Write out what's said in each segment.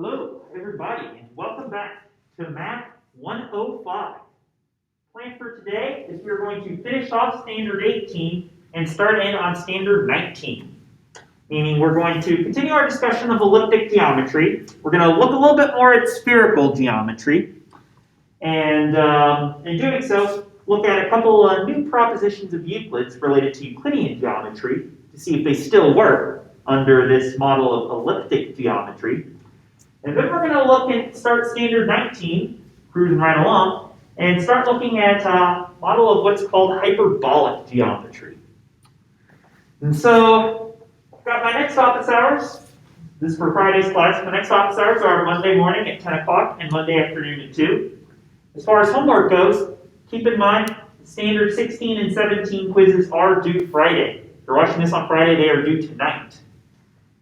Hello, everybody, and welcome back to Math 105. Plan for today is we're going to finish off Standard 18 and start in on Standard 19. Meaning we're going to continue our discussion of elliptic geometry. We're going to look a little bit more at spherical geometry. And in doing so, look at a couple new propositions of Euclid's related to Euclidean geometry to see if they still work under this model of elliptic geometry. And then we're going to look at start Standard 19, cruising right along, and start looking at a model of what's called hyperbolic geometry. And so, I've got my next office hours. This is for Friday's class. My next office hours are Monday morning at 10 o'clock and Monday afternoon at 2. As far as homework goes, keep in mind, Standard 16 and 17 quizzes are due Friday. If you're watching this on Friday, they are due tonight.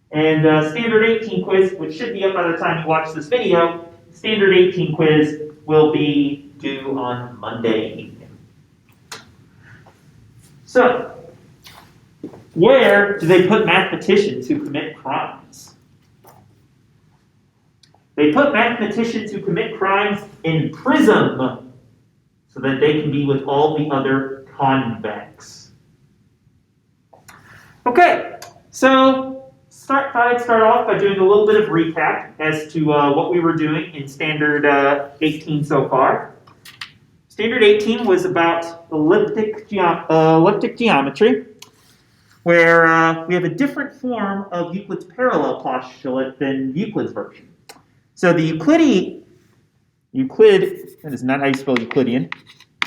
And Standard 18 quiz, which should be up by the time you watch this video, Standard 18 quiz will be due on Monday evening. So, where do they put mathematicians who commit crimes? They put mathematicians who commit crimes in prison so that they can be with all the other convicts. Okay, so I'd start off by doing a little bit of recap as to what we were doing in Standard 18 so far. Standard 18 was about elliptic geometry, where we have a different form of Euclid's parallel postulate than Euclid's version. So the Euclid, that is not how you spell Euclidean,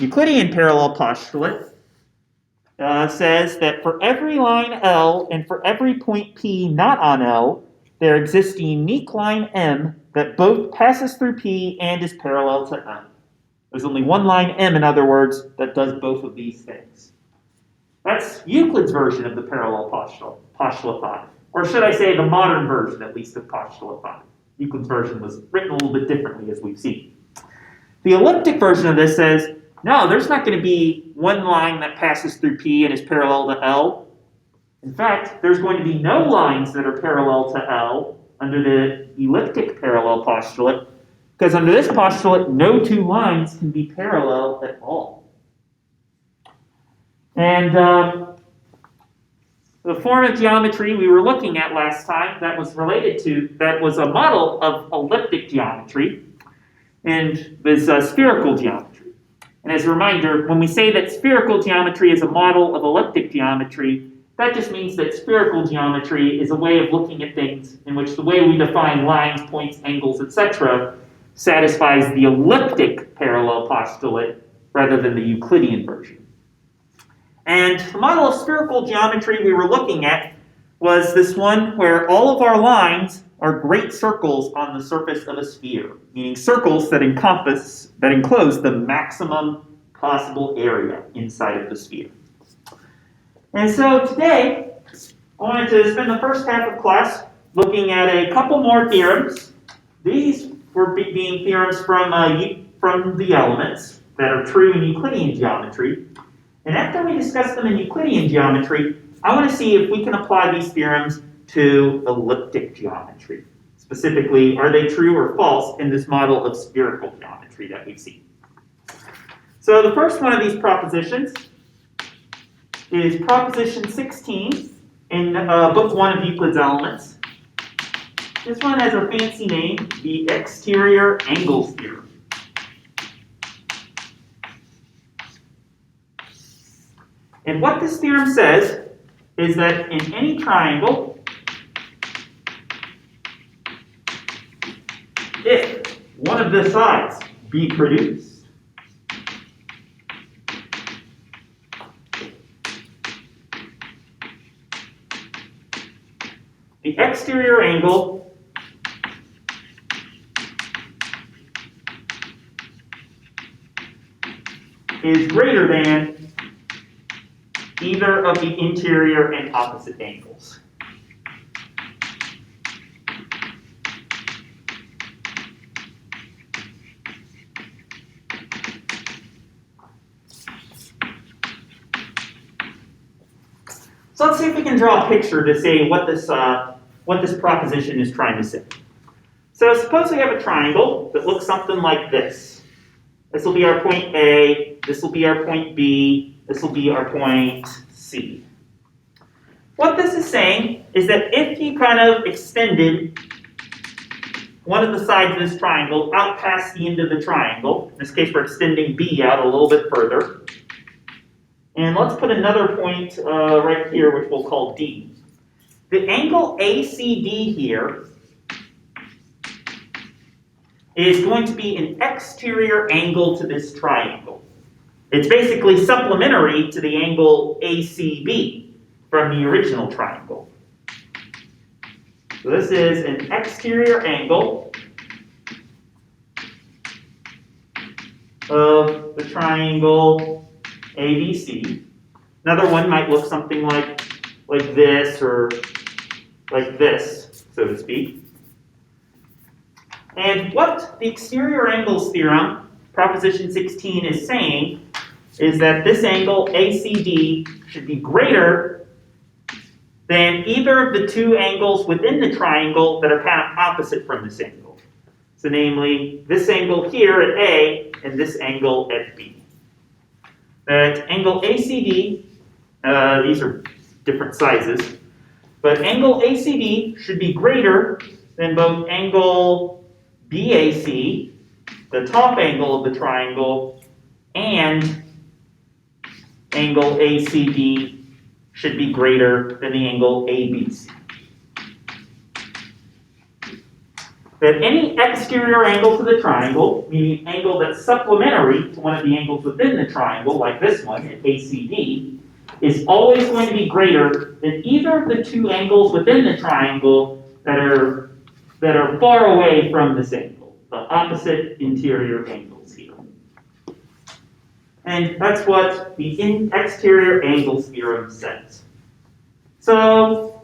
Euclidean parallel postulate says that for every line L and for every point P not on L, there exists a unique line M that both passes through P and is parallel to M. There's only one line M, in other words, that does both of these things. That's Euclid's version of the parallel postulate 5. Or should I say the modern version, at least, of postulate 5. Euclid's version was written a little bit differently, as we've seen. The elliptic version of this says, no, there's not going to be one line that passes through P and is parallel to L. In fact, there's going to be no lines that are parallel to L under the elliptic parallel postulate, because under this postulate, no two lines can be parallel at all. And the form of geometry we were looking at last time that was a model of elliptic geometry, and was spherical geometry. And as a reminder, when we say that spherical geometry is a model of elliptic geometry, that just means that spherical geometry is a way of looking at things in which the way we define lines, points, angles, etc. satisfies the elliptic parallel postulate rather than the Euclidean version. And the model of spherical geometry we were looking at was this one where all of our lines are great circles on the surface of a sphere, meaning circles that enclose the maximum possible area inside of the sphere. And so today, I wanted to spend the first half of class looking at a couple more theorems. These were being theorems from the elements that are true in Euclidean geometry. And after we discuss them in Euclidean geometry, I want to see if we can apply these theorems to elliptic geometry. Specifically, are they true or false in this model of spherical geometry that we've seen? So the first one of these propositions is Proposition 16 in Book 1 of Euclid's Elements. This one has a fancy name, the exterior angles theorem. And what this theorem says is that in any triangle, if one of the sides be produced, the exterior angle is greater than either of the interior and opposite angles. So let's see if we can draw a picture to say what this proposition is trying to say. So suppose we have a triangle that looks something like this. This will be our point A, this will be our point B, this will be our point C. What this is saying is that if you kind of extended one of the sides of this triangle out past the end of the triangle, in this case we're extending B out a little bit further, and let's put another point right here which we'll call D. The angle ACD here is going to be an exterior angle to this triangle. It's basically supplementary to the angle ACB from the original triangle. So this is an exterior angle of the triangle ABC. Another one might look something like this or like this, so to speak. And what the exterior angles theorem, proposition 16, is saying is that this angle ACD should be greater than either of the two angles within the triangle that are kind of opposite from this angle. So namely, this angle here at A and this angle at B. That angle ACD, these are different sizes, but angle ACD should be greater than both angle BAC, the top angle of the triangle, and angle ACD should be greater than the angle ABC. That any exterior angle to the triangle, meaning angle that's supplementary to one of the angles within the triangle, like this one at ACD, is always going to be greater than either of the two angles within the triangle that are far away from this angle, the opposite interior angles here. And that's what the exterior angles theorem says. So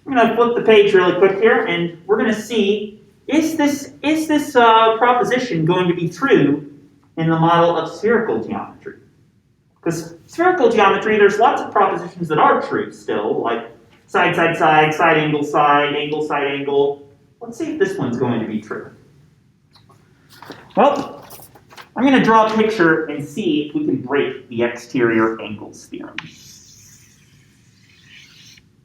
I'm going to flip the page really quick here, and we're going to see, is this proposition going to be true in the model of spherical geometry? Because spherical geometry, there's lots of propositions that are true still, like side, side, side, side, angle, side, angle, side, angle. Let's see if this one's going to be true. Well, I'm going to draw a picture and see if we can break the exterior angles theorem.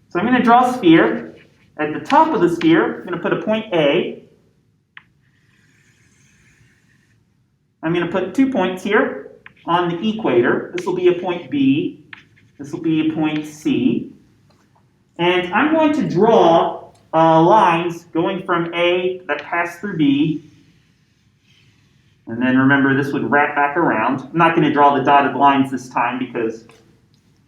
So I'm going to draw a sphere. At the top of the sphere, I'm going to put a point A. I'm going to put 2 points here on the equator. This will be a point B. This will be a point C. And I'm going to draw lines going from A that pass through B. And then remember, this would wrap back around. I'm not going to draw the dotted lines this time because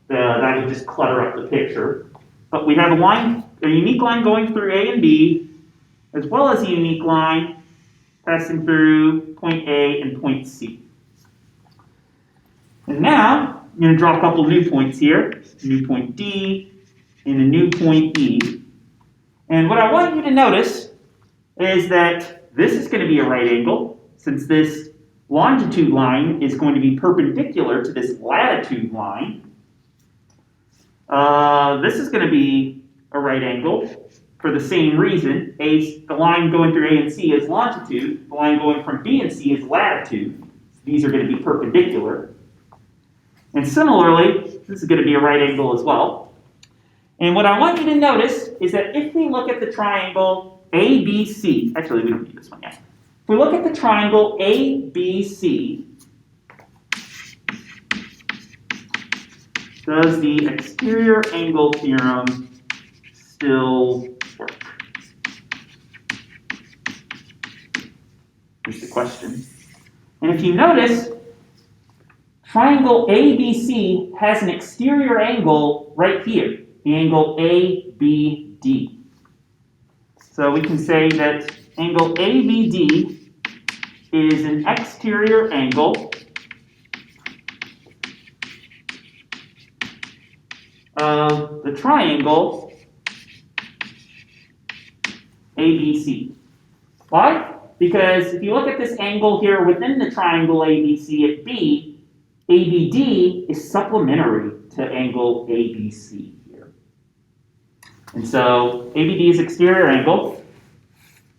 that would just clutter up the picture. But we have a unique line going through A and B, as well as a unique line passing through point A and point C. And now, I'm going to draw a couple new points here, a new point D and a new point E. And what I want you to notice is that this is going to be a right angle, since this longitude line is going to be perpendicular to this latitude line. This is going to be a right angle for the same reason. The line going through A and C is longitude. The line going from B and C is latitude. These are going to be perpendicular. And similarly, this is going to be a right angle as well. And what I want you to notice is that if we look at the triangle ABC, actually we don't need this one yet. If we look at the triangle ABC, does the exterior angle theorem still work? Here's the question. And if you notice, triangle ABC has an exterior angle right here, the angle ABD. So we can say that angle ABD is an exterior angle of the triangle ABC. Why? Because if you look at this angle here within the triangle ABC at B, ABD is supplementary to angle ABC here. And so ABD is exterior angle.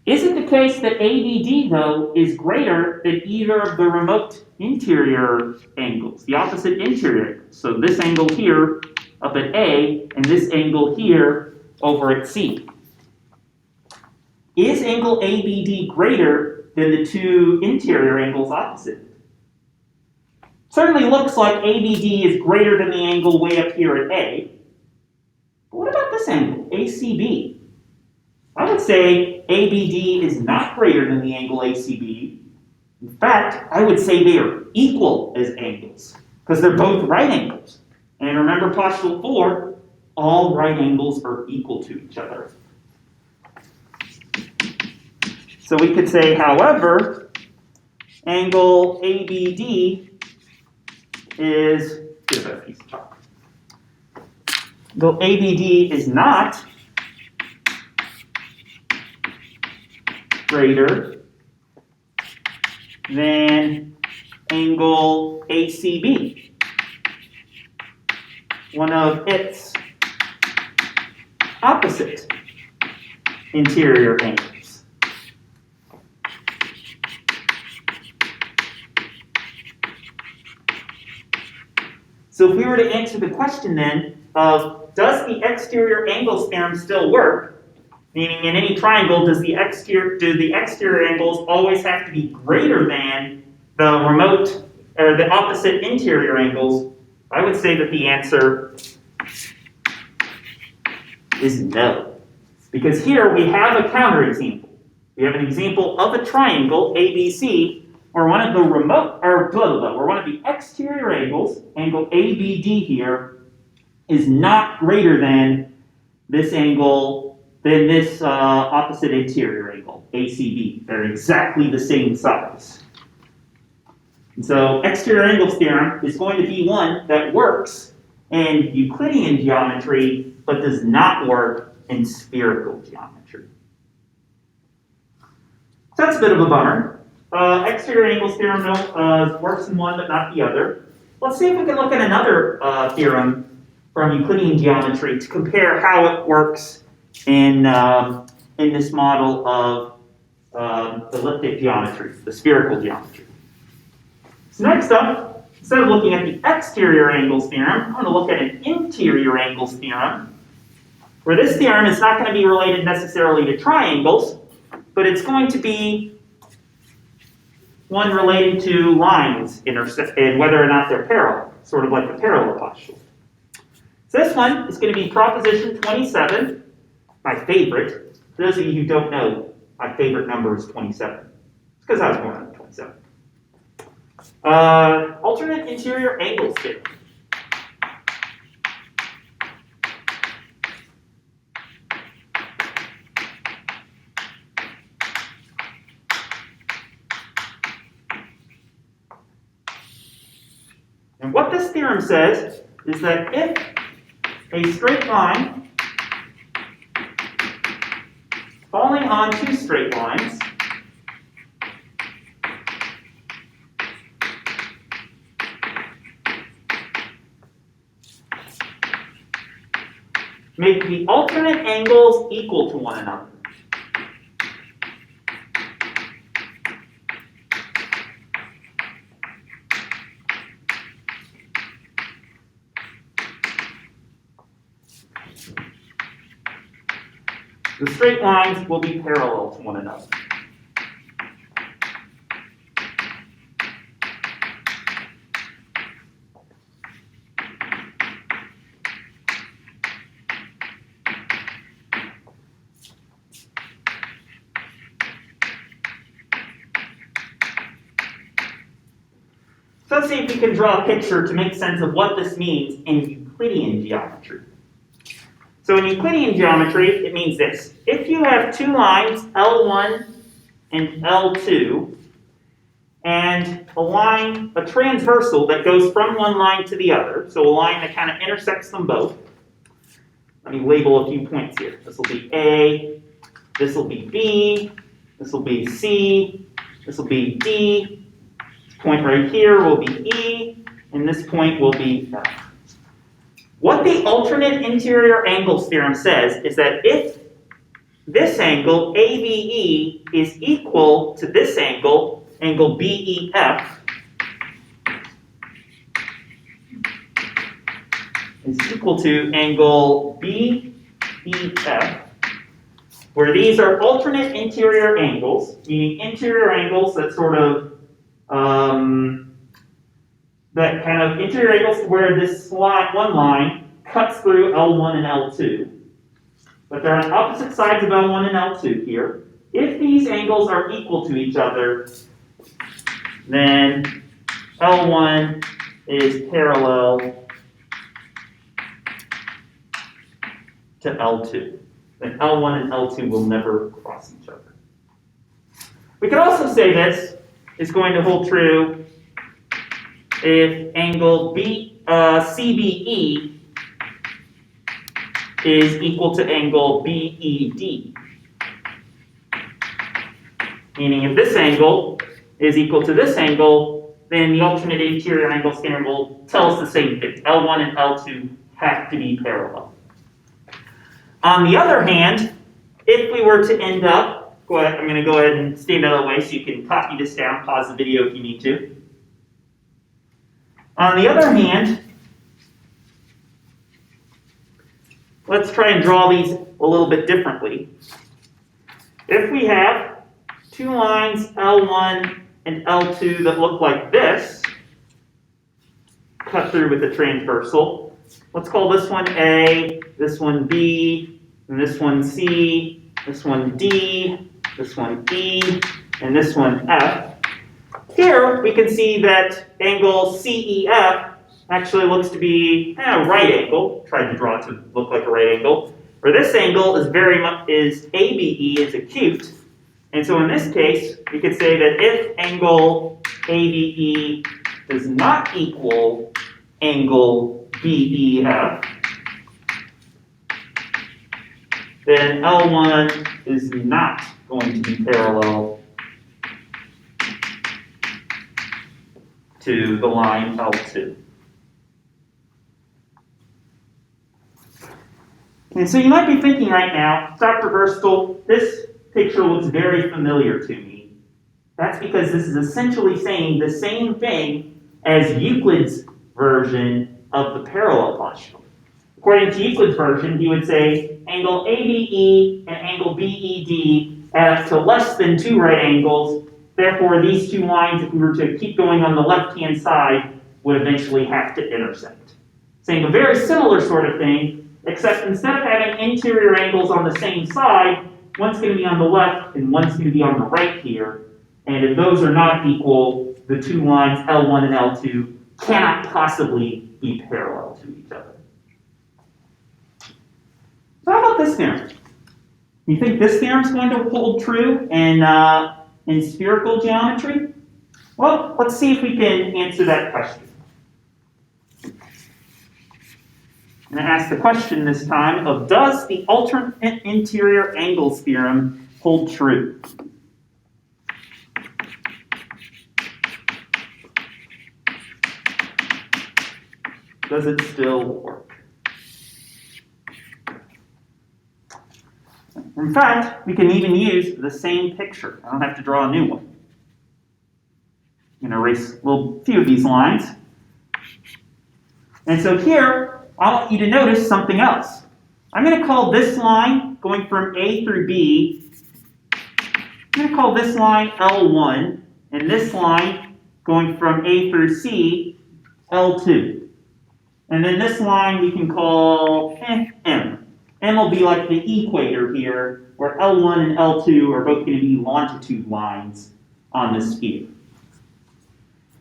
Is it the case that ABD, though, is greater than either of the remote interior angles, the opposite interior angles? So this angle here up at A and this angle here over at C. Is angle ABD greater than the two interior angles opposite? Certainly looks like ABD is greater than the angle way up here at A. But what about this angle, ACB? I would say ABD is not greater than the angle ACB. In fact, I would say they are equal as angles, because they're both right angles. And remember postulate 4, all right angles are equal to each other. So we could say, however, angle ABD is, get a better piece of chalk. Angle ABD is not greater than angle ACB, one of its opposite interior angles. So if we were to answer the question then of, does the exterior angles theorem still work? Meaning in any triangle, do the exterior angles always have to be greater than the remote or the opposite interior angles? I would say that the answer is no. Because here we have a counterexample. We have an example of a triangle, ABC, where one of the exterior angles, angle ABD here, is not greater than this angle, than this opposite interior angle, ACB. They're exactly the same size. And so exterior angles theorem is going to be one that works in Euclidean geometry, but does not work in spherical geometry. So that's a bit of a bummer. Exterior angles theorem works in one, but not the other. Let's see if we can look at another theorem from Euclidean geometry to compare how it works in this model of elliptic geometry, the spherical geometry. So next up, instead of looking at the exterior angles theorem, I'm going to look at an interior angles theorem, where this theorem is not going to be related necessarily to triangles, but it's going to be one related to lines and whether or not they're parallel, sort of like the parallel postulate. So this one is going to be proposition 27. My favorite. For those of you who don't know, my favorite number is 27. It's because I was born on 27. Alternate interior angles theorem. And what this theorem says is that if a straight line falling on two straight lines make the alternate angles equal to one another. The straight lines will be parallel to one another. So let's see if we can draw a picture to make sense of what this means in Euclidean geometry. So in Euclidean geometry, it means this. If you have two lines, L1 and L2, and a transversal that goes from one line to the other, so a line that kind of intersects them both. Let me label a few points here. This will be A, this will be B, this will be C, this will be D, this point right here will be E, and this point will be F. What the alternate interior angles theorem says is that if this angle, ABE, is equal to this angle, angle BEF, is equal to angle BEF, where these are alternate interior angles, meaning interior angles that sort of, that kind of interior angles where this one line cuts through L1 and L2. But they're on opposite sides of L1 and L2 here. If these angles are equal to each other, then L1 is parallel to L2. Then L1 and L2 will never cross each other. We can also say this is going to hold true if angle CBE is equal to angle BED. Meaning if this angle is equal to this angle, then the alternate interior angle theorem will tell us the same thing. L1 and L2 have to be parallel. On the other hand, if we were to end up, I'm going to go ahead and stand out of the way so you can copy this down, pause the video if you need to. On the other hand, let's try and draw these a little bit differently. If we have two lines, L1 and L2, that look like this, cut through with a transversal, let's call this one A, this one B, and this one C, this one D, this one E, and this one F. Here we can see that angle CEF actually looks to be a right angle. Tried to draw it to look like a right angle. Where this angle is ABE is acute. And so in this case, we could say that if angle ABE does not equal angle BEF, then L1 is not going to be parallel to the line L2. And so you might be thinking right now, Dr. Burstel, this picture looks very familiar to me. That's because this is essentially saying the same thing as Euclid's version of the parallel postulate. According to Euclid's version, he would say angle ABE and angle BED add up to less than two right angles. Therefore, these two lines, if we were to keep going on the left-hand side, would eventually have to intersect. Saying a very similar sort of thing, except instead of having interior angles on the same side, one's going to be on the left and one's going to be on the right here. And if those are not equal, the two lines L1 and L2 cannot possibly be parallel to each other. So how about this theorem? You think this theorem is going to hold true in spherical geometry? Well, let's see if we can answer that question. I'm going to ask the question this time of, does the alternate interior angles theorem hold true? Does it still work? In fact, we can even use the same picture. I don't have to draw a new one. I'm going to erase a few of these lines. And so here, I want you to notice something else. I'm going to call this line going from A through B, I'm going to call this line L1, and this line going from A through C, L2. And then this line we can call M. M will be like the equator here, where L1 and L2 are both going to be longitude lines on the sphere.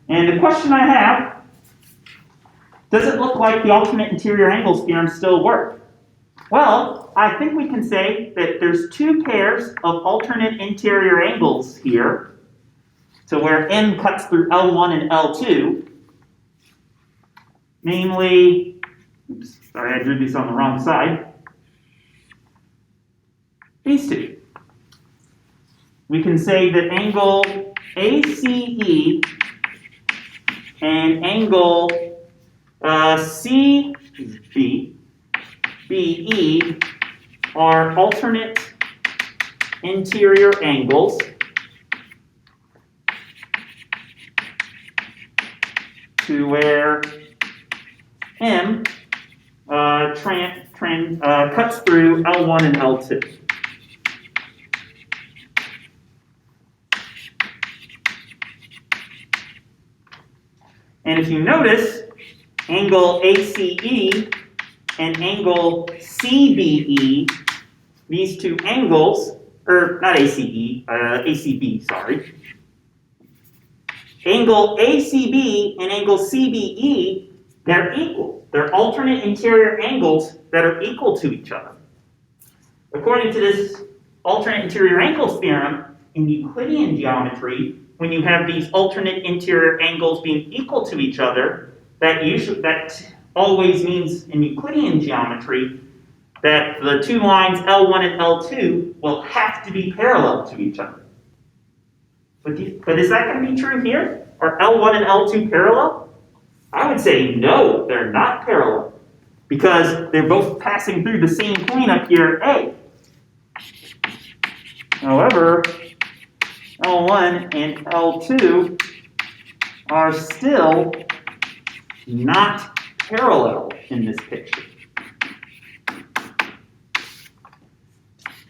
And the question I have, does it look like the alternate interior angles theorem still work? Well, I think we can say that there's two pairs of alternate interior angles here, so where M cuts through L1 and L2, namely, oops, sorry, I drew these on the wrong side, these two. We can say that angle ACE and angle CBE are alternate interior angles to where M cuts through L1 and L2. And if you notice, angle ACE and angle CBE, these two angles, or not ACE, ACB, sorry. Angle ACB and angle CBE, they're equal. They're alternate interior angles that are equal to each other. According to this alternate interior angles theorem, in Euclidean geometry, when you have these alternate interior angles being equal to each other, that always means in Euclidean geometry that the two lines L1 and L2 will have to be parallel to each other. But is that going to be true here? Are L1 and L2 parallel? I would say no, they're not parallel, because they're both passing through the same point up here, A. However, L1 and L2 are still not parallel in this picture.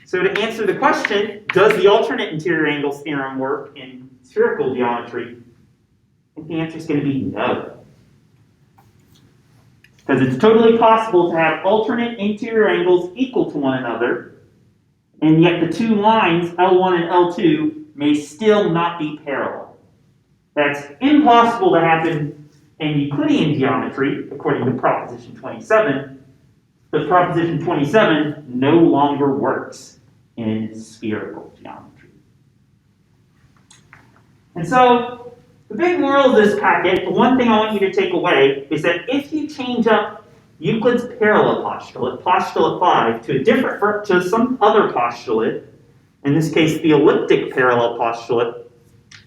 So to answer the question, does the alternate interior angles theorem work in spherical geometry? I think the answer is going to be no. Because it's totally possible to have alternate interior angles equal to one another, and yet the two lines, L1 and L2, may still not be parallel. That's impossible to happen in Euclidean geometry, according to Proposition 27, but Proposition 27 no longer works in spherical geometry. And so, the big moral of this packet, the one thing I want you to take away, is that if you change up Euclid's parallel postulate, postulate 5, to some other postulate, in this case the elliptic parallel postulate,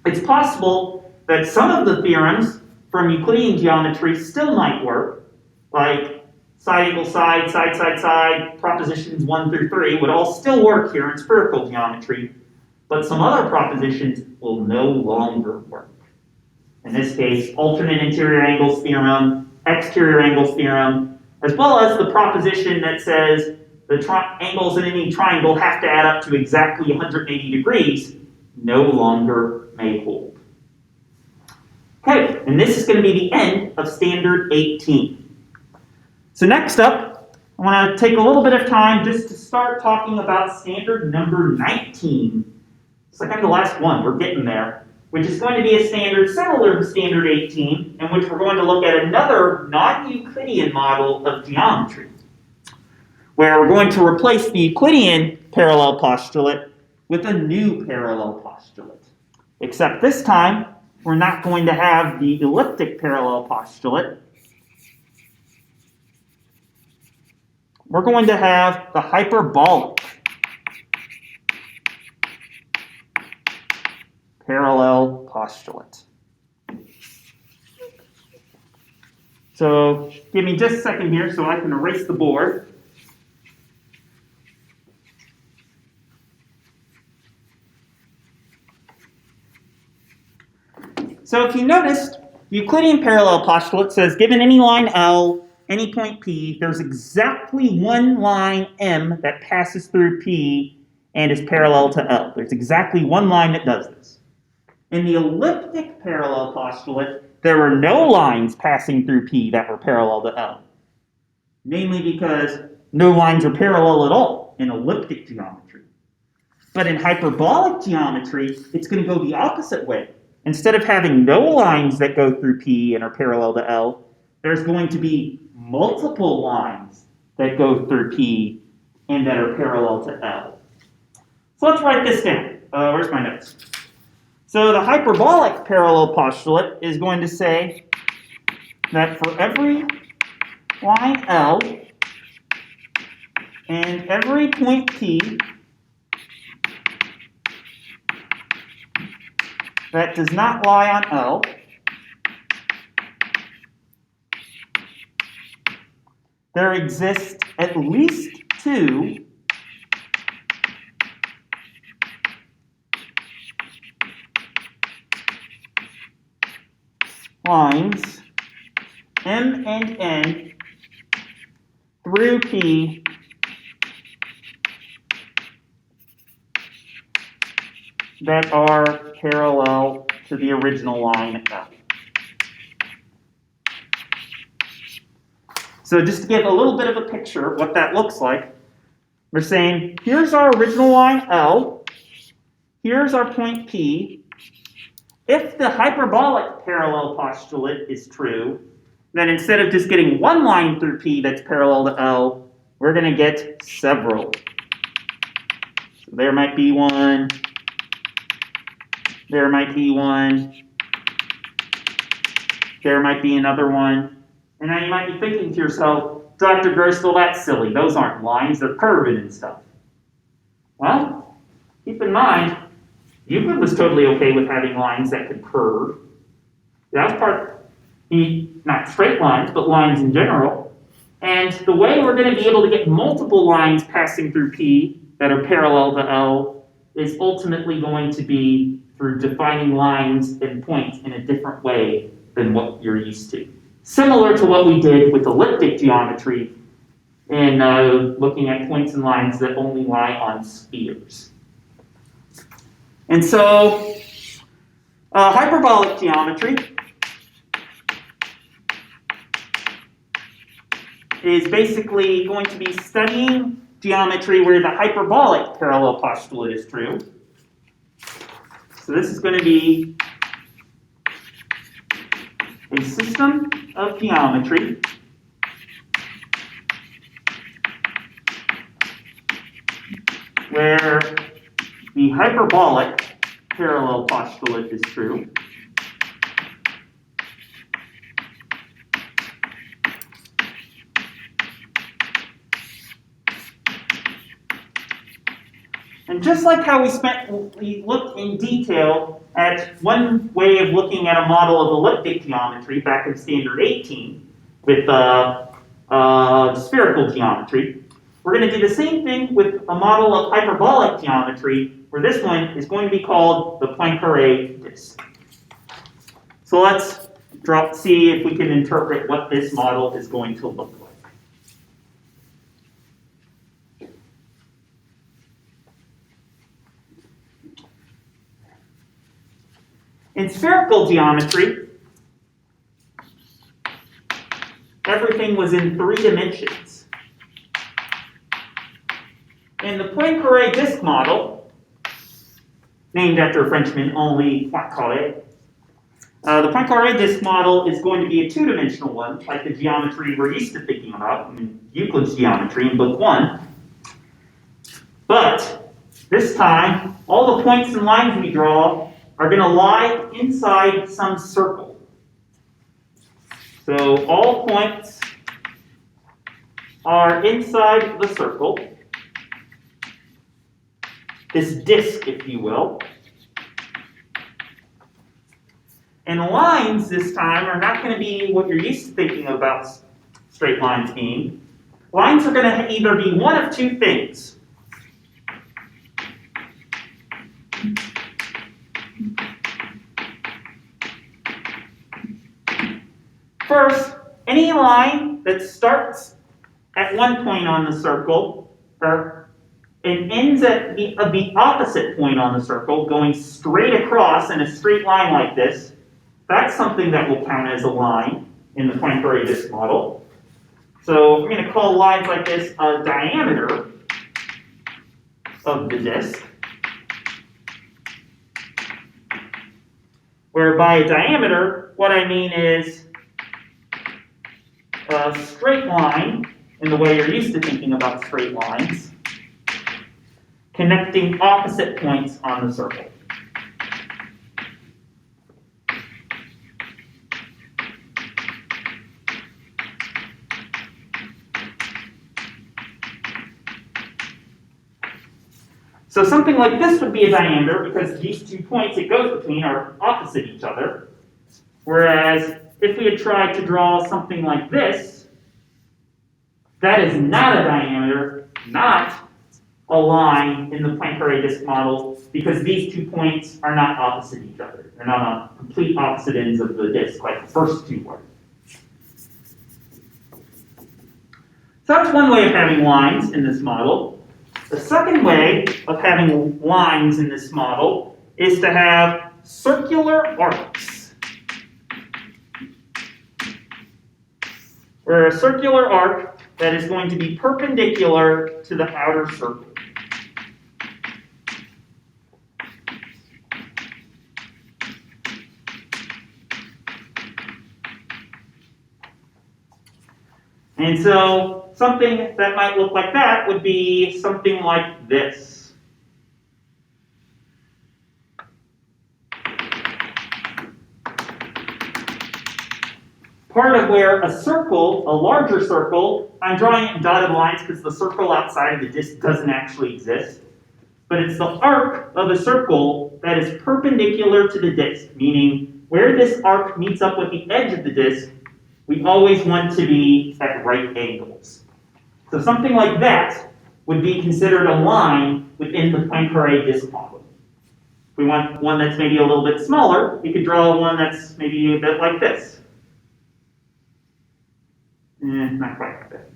it's possible that some of the theorems from Euclidean geometry still might work, like side equals side, side, side, side, propositions 1 through 3 would all still work here in spherical geometry, but some other propositions will no longer work. In this case, alternate interior angles theorem, exterior angles theorem, as well as the proposition that says the angles in any triangle have to add up to exactly 180 degrees, no longer may hold. Okay, and this is going to be the end of Standard 18. So next up, I want to take a little bit of time just to start talking about Standard number 19. It's like I'm the last one, we're getting there, which is going to be a standard similar to Standard 18, in which we're going to look at another non-Euclidean model of geometry, where we're going to replace the Euclidean parallel postulate with a new parallel postulate. Except this time, we're not going to have the elliptic parallel postulate. We're going to have the hyperbolic parallel postulate. So give me just a second here so I can erase the board. So if you noticed, the Euclidean parallel postulate says given any line L, any point P, there's exactly one line M that passes through P and is parallel to L. There's exactly one line that does this. In the elliptic parallel postulate, there were no lines passing through P that were parallel to L. Namely because no lines are parallel at all in elliptic geometry. But in hyperbolic geometry, it's going to go the opposite way. Instead of having no lines that go through P and are parallel to L, there's going to be multiple lines that go through P and that are parallel to L. So let's write this down. Where's my notes? So the hyperbolic parallel postulate is going to say that for every line L and every point P that does not lie on L, there exist at least two lines M and N through P that are parallel to the original line L. So just to give a little bit of a picture of what that looks like, we're saying, here's our original line L, here's our point P. If the hyperbolic parallel postulate is true, then instead of just getting one line through P that's parallel to L, we're going to get several. So there might be one, there might be one, there might be another one. And now you might be thinking to yourself, Dr. Gerstle, that's silly. Those aren't lines, they're curving and stuff. Well, keep in mind, Euclid was totally okay with having lines that could curve. That was part, not straight lines, but lines in general. And the way we're going to be able to get multiple lines passing through P that are parallel to L is ultimately going to be through defining lines and points in a different way than what you're used to. Similar to what we did with elliptic geometry in looking at points and lines that only lie on spheres. And so, hyperbolic geometry is basically going to be studying geometry where the hyperbolic parallel postulate is true. So this is going to be a system of geometry where the hyperbolic parallel postulate is true. And just like how we looked in detail at one way of looking at a model of elliptic geometry back in Standard 18 with spherical geometry, we're going to do the same thing with a model of hyperbolic geometry, where this one is going to be called the Poincare disk. So let's see if we can interpret what this model is going to look like. In spherical geometry, everything was in 3 dimensions. In the Poincare disk model, named after a Frenchman, Henri Poincaré, the Poincare disk model is going to be a 2-dimensional one, like the geometry we're used to thinking about in Euclid's geometry in Book 1. But this time, all the points and lines we draw are going to lie inside some circle. So all points are inside the circle, this disk, if you will. And lines this time are not going to be what you're used to thinking about straight lines being. Lines are going to either be one of 2 things. First, any line that starts at one point on the circle and ends at the opposite point on the circle, going straight across in a straight line like this, that's something that will count as a line in the Poincare disk model. So we're going to call lines like this a diameter of the disk, where by a diameter, what I mean is a straight line, in the way you're used to thinking about straight lines, connecting opposite points on the circle. So something like this would be a diameter because these 2 points it goes between are opposite each other. Whereas if we had tried to draw something like this, that is not a diameter, not a line in the Poincare disk model because these 2 points are not opposite each other. They're not on complete opposite ends of the disk like the first 2 were. So that's one way of having lines in this model. The second way of having lines in this model is to have circular arcs, where a circular arc that is going to be perpendicular to the outer circle. And so something that might look like that would be something like this. Part of where a circle, a larger circle, I'm drawing it in dotted lines because the circle outside of the disk doesn't actually exist. But it's the arc of a circle that is perpendicular to the disk, meaning where this arc meets up with the edge of the disk, we always want to be at right angles. So something like that would be considered a line within the Poincare disk model. If we want one that's maybe a little bit smaller, we could draw one that's maybe a bit like this. Not quite like that.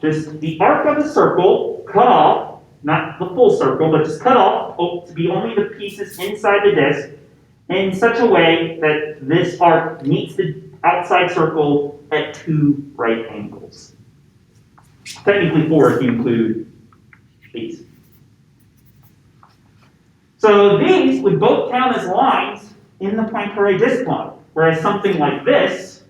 Just the arc of the circle, cut off, not the full circle, but just cut off to be only the pieces inside the disk in such a way that this arc meets the outside circle at 2 right angles. Technically 4 if you include these. So these would both count as lines in the Poincare disk model, whereas something like this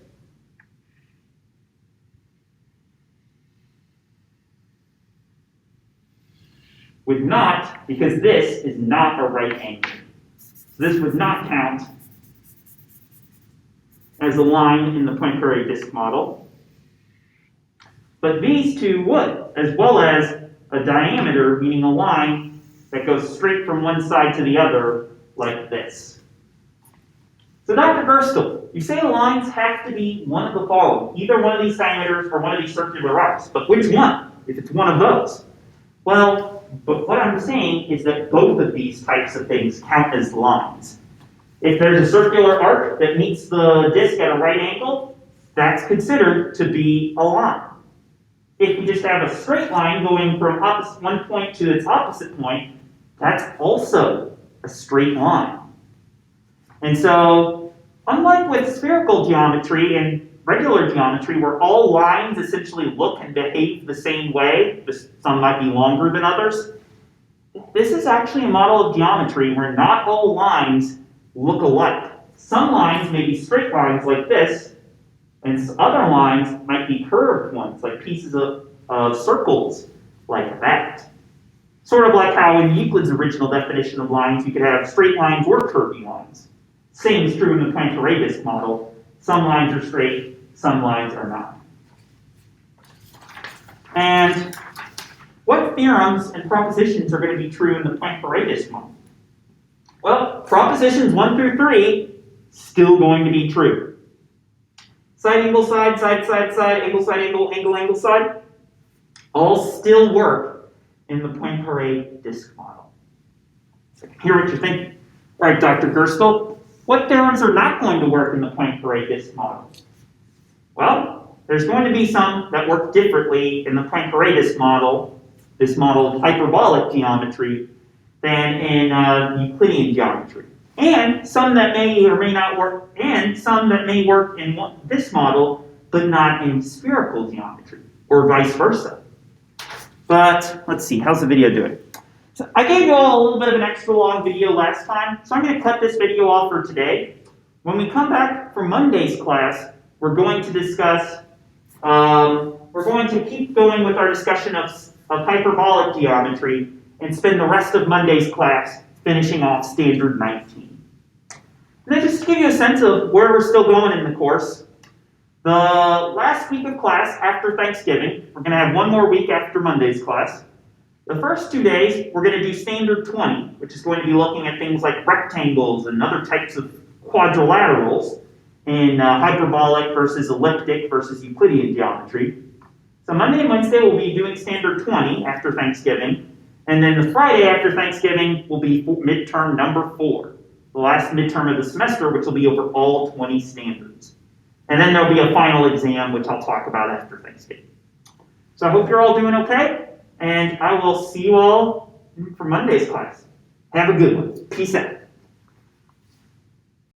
would not, because this is not a right angle. This would not count as a line in the Poincare disk model. But these two would, as well as a diameter, meaning a line that goes straight from one side to the other, like this. So Dr. Gerstel, you say the lines have to be one of the following, either one of these diameters or one of these circular arcs, but which one, if it's one of those? Well, but what I'm saying is that both of these types of things count as lines. If there's a circular arc that meets the disk at a right angle, that's considered to be a line. If you just have a straight line going from one point to its opposite point, that's also a straight line. And so, unlike with spherical geometry and regular geometry, where all lines essentially look and behave the same way, some might be longer than others, this is actually a model of geometry where not all lines look alike. Some lines may be straight lines like this, and other lines might be curved ones, like pieces of circles like that. Sort of like how in Euclid's original definition of lines, you could have straight lines or curvy lines. Same is true in the Poincare disk model. Some lines are straight, some lines are not. And what theorems and propositions are going to be true in the Poincare disk model? Well, propositions 1 through 3, still going to be true. Side, angle, side, side, side, side, angle, side, angle, angle, angle, side, all still work in the Poincare disk model. So hear what you're thinking. All right, Dr. Gerstel, what theorems are not going to work in the Poincare disk model? Well, there's going to be some that work differently in the Poincare disk model, this model of hyperbolic geometry, than in Euclidean geometry. And some that may or may not work, and some that may work in this model, but not in spherical geometry, or vice versa. But let's see, how's the video doing? So I gave you all a little bit of an extra long video last time, so I'm going to cut this video off for today. When we come back for Monday's class, we're going to discuss, we're going to keep going with our discussion of hyperbolic geometry and spend the rest of Monday's class finishing off Standard 19. And then just to give you a sense of where we're still going in the course, the last week of class after Thanksgiving, we're going to have one more week after Monday's class. The first 2 days, we're going to do Standard 20, which is going to be looking at things like rectangles and other types of quadrilaterals. in hyperbolic versus elliptic versus Euclidean geometry. So Monday and Wednesday we'll be doing standard 20 after Thanksgiving. And then the Friday after Thanksgiving will be midterm number 4, the last midterm of the semester, which will be over all 20 standards. And then there'll be a final exam, which I'll talk about after Thanksgiving. So I hope you're all doing okay, and I will see you all for Monday's class. Have a good one. Peace out.